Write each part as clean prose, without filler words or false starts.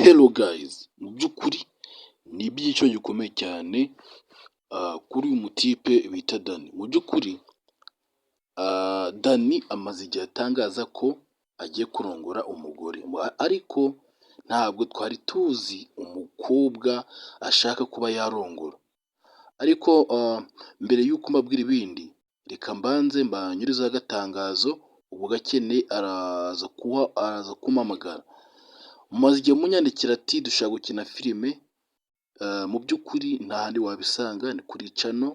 Hello guys, mu by'ukuri ni iby'igiciro gikomeye cyane kuri uyu mutipe bita Dani. Mu by'ukuri Dani amaze igihe atangaza ko agiye kurongora umugore, ariko ntabwo twari tuzi umukobwa ashaka kuba yarongora. Ariko mbere y'uko mbabwira ibindi, reka mbanze mbanyurizeho agatangazo, ubwo gakeneye araza kumpamagara. Mumaze igihe munyandikira ati dushaka gukina filime, mu by'ukuri nta handi wabisanga ni kuri cano.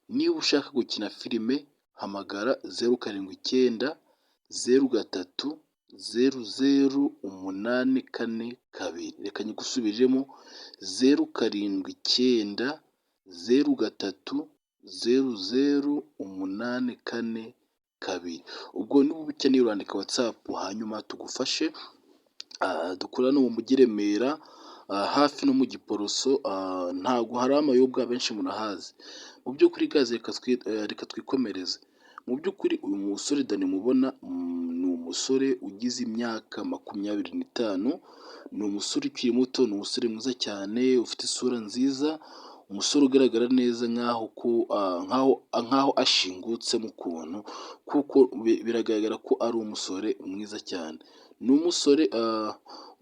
Niba ushaka gukina filime hamagara 0793000842. Reka nyigusubiriremo 0793000842. Ubwo niba ukeneye urandika WhatsApp hanyuma tugufashe. Dukorera no mu mujyi Remera, hafi no mu Giporoso. Ntabwo hari amayobwa benshi murahazi. Mu by'ukuri guys, reka twikomereze. Mu by'ukuri uyu musore Dani mubona ni umusore ugize imyaka 25. Ni umusore ukiri muto, ni umusore mwiza cyane ufite isura nziza, umusore ugaragara neza nkaho ashingutse mu kuntu, kuko biragaragara ko ari umusore mwiza cyane. Ni umusore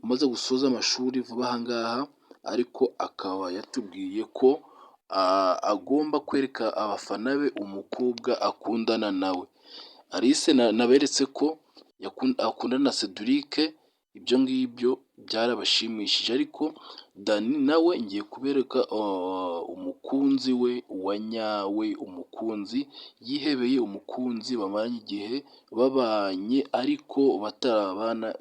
umaze gusoza amashuri vuba aha ngaha, ariko akaba yatubwiye ko agomba kwereka abafana be umukobwa akundana nawe. Alice naberetse ko akundana na Cedric, ibyo ngibyo byarabashimishije, ariko Dani nawe ngiye kubereka umukunzi we wa nyawe, umukunzi yihebeye, umukunzi bamaranye igihe babanye ariko batarabana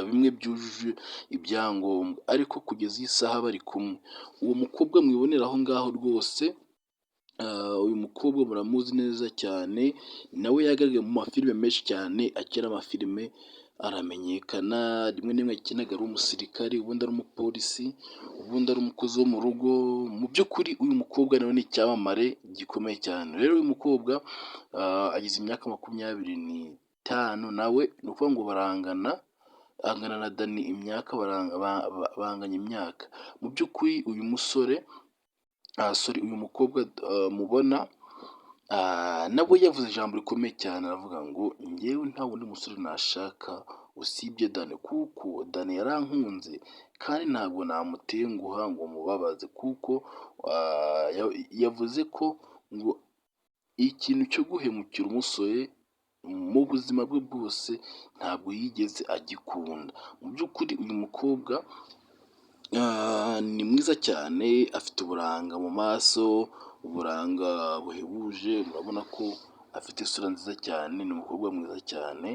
bimwe byujuje ibyangombwa, ariko kugeza iyi saha bari kumwe. Uwo mukobwa mwibonera aho ngaho rwose, uyu mukobwa muramuzi neza cyane, nawe yagaragaye mu mafilime menshi cyane, akina amafilime aramenyekana. Rimwe na rimwe yakinaga ari umusirikari, ubundi ari umupolisi, ubundi ari umukozi wo mu rugo. Mu by'ukuri uyu mukobwa nawe ni icyamamare gikomeye cyane. Rero uyu mukobwa agize imyaka 25, nawe ni ukuvuga ngo angana na Dani imyaka, banganya imyaka. Mu by'ukuri uyu mukobwa mubona nawe yavuze ijambo rikomeye cyane, aravuga ngo njyewe nta wundi musore nashaka usibye Dani, kuko Dani yarankunze kandi ntabwo namutenguha ngo mubabaze, kuko yavuze ko ngo ikintu cyo guhemukira umusore mu buzima bwe bwose ntabwo yigeze agikunda. Mu by'ukuri uyu mukobwa ni mwiza cyane, afite uburanga mu maso, uburanga buhebuje. Murabona ko afite isura nziza cyane, ni umukobwa mwiza cyane,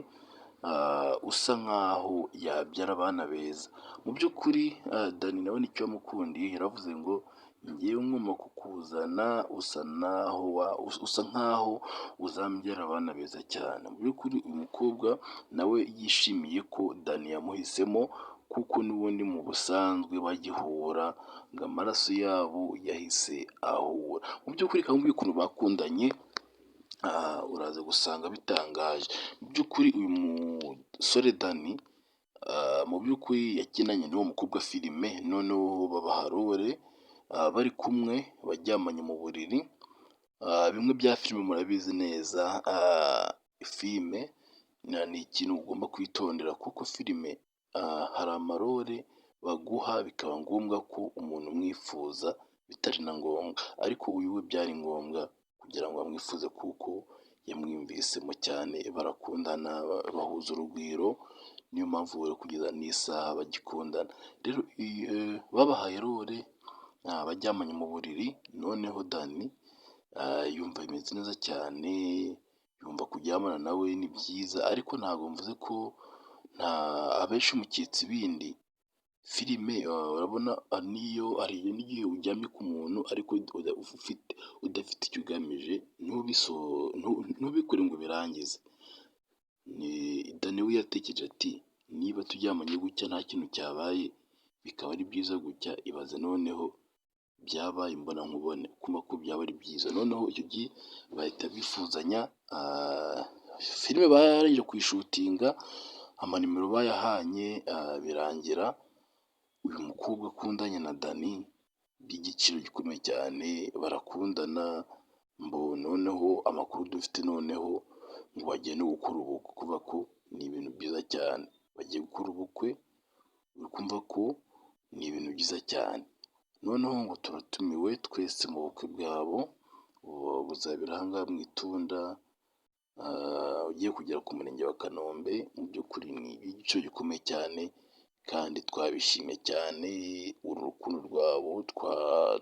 usa nkaho yabyara abana beza. Mu by'ukuri Dani nawe nicyo yamukundiye, yaravuze ngo ngewe ngomba kukuzana, usa nkaho uzambyara abana beza cyane. Mu by'ukuri uyu mukobwa nawe yishimiye ko Dani yamuhisemo, kuko n'ubundi mu busanzwe bagihura ngo amaraso yabo yahise ahura. Mu by'ukuri kandi ukuntu bakundanye uraza gusanga bitangaje. Mu by'ukuri uyu musore Dani mu by'ukuri yakinanye n'uwo mukobwa filime, noneho babaha role bari kumwe baryamanye mu buriri. Bimwe bya filime murabizi neza, filime ni ikintu ugomba kwitondera, kuko filime hari amarore baguha bikaba ngombwa ko umuntu umwifuza bitari na ngombwa, ariko uyu we byari ngombwa kugira ngo bamwifuze, kuko yamwiyumvisemo cyane, barakundana, bahuza urugwiro. Niyo mpamvu rero kugeza n'isaha bagikundana. Rero babahaye role baryamanye mu buriri, noneho Dani yumva bimeze neza cyane, yumva kuryamana nawe ni byiza, ariko ntabwo mvuze ko abenshi mukitse ibindi. Filime urabona, niyo hari n'igihe uryamye ku muntu ariko udafite icyo ugamije, ntubikore ngo birangize. Dani we yatekereje ati niba turyamanye gutya nta kintu cyabaye, bikaba ari byiza gutya, ibaze noneho byabaye imbona nkubone, kumva ko byaba ari byiza. Noneho icyo gihe bahita bifuzanya. Filime barangije kuyishutinga, amanimero bayahanye, birangira uyu mukobwa akundanye na Dani by'igiciro gikomeye cyane, barakundana noneho amakuru dufite noneho ngo bagiye no gukora ubukwe, kuvuga ko ni ibintu byiza cyane, bagiye gukora ubukwe, uri kumva ko ni ibintu byiza cyane, noneho ngo turatumiwe twese mu bukwe bwabo, buzabera aha ngaha mu Itunda, ugiye kugera ku murenge wa Kanombe. Mu by'ukuri ni igiciro gikomeye cyane kandi twabishimye cyane, uru rukundo rwabo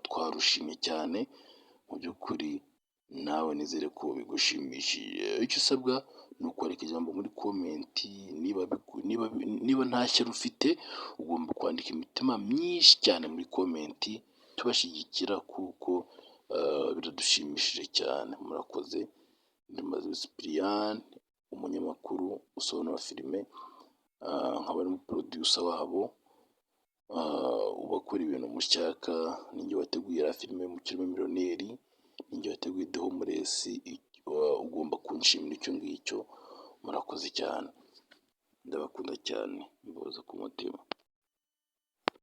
twarushimye cyane, mu by'ukuri nawe nizere ko bigushimishije. Icyo usabwa ni ukwandika ijambo muri komenti, niba nta shyari ufite ugomba kwandika imitima myinshi cyane muri komenti, tubashyigikira kuko biradushimishije cyane. Murakoze. Ndimaze Cyprien, umunyamakuru usobanura filime, nkaba ari umuproducer wabo, ubakora ibintu mushaka. Ninjye wateguye iriya filime Mukirimo Millionaire, ninjye wateguye The Homeless, ugomba kunshimira icyo ngicyo. Murakoze cyane, ndabakunda cyane, mbihoza ku mutima.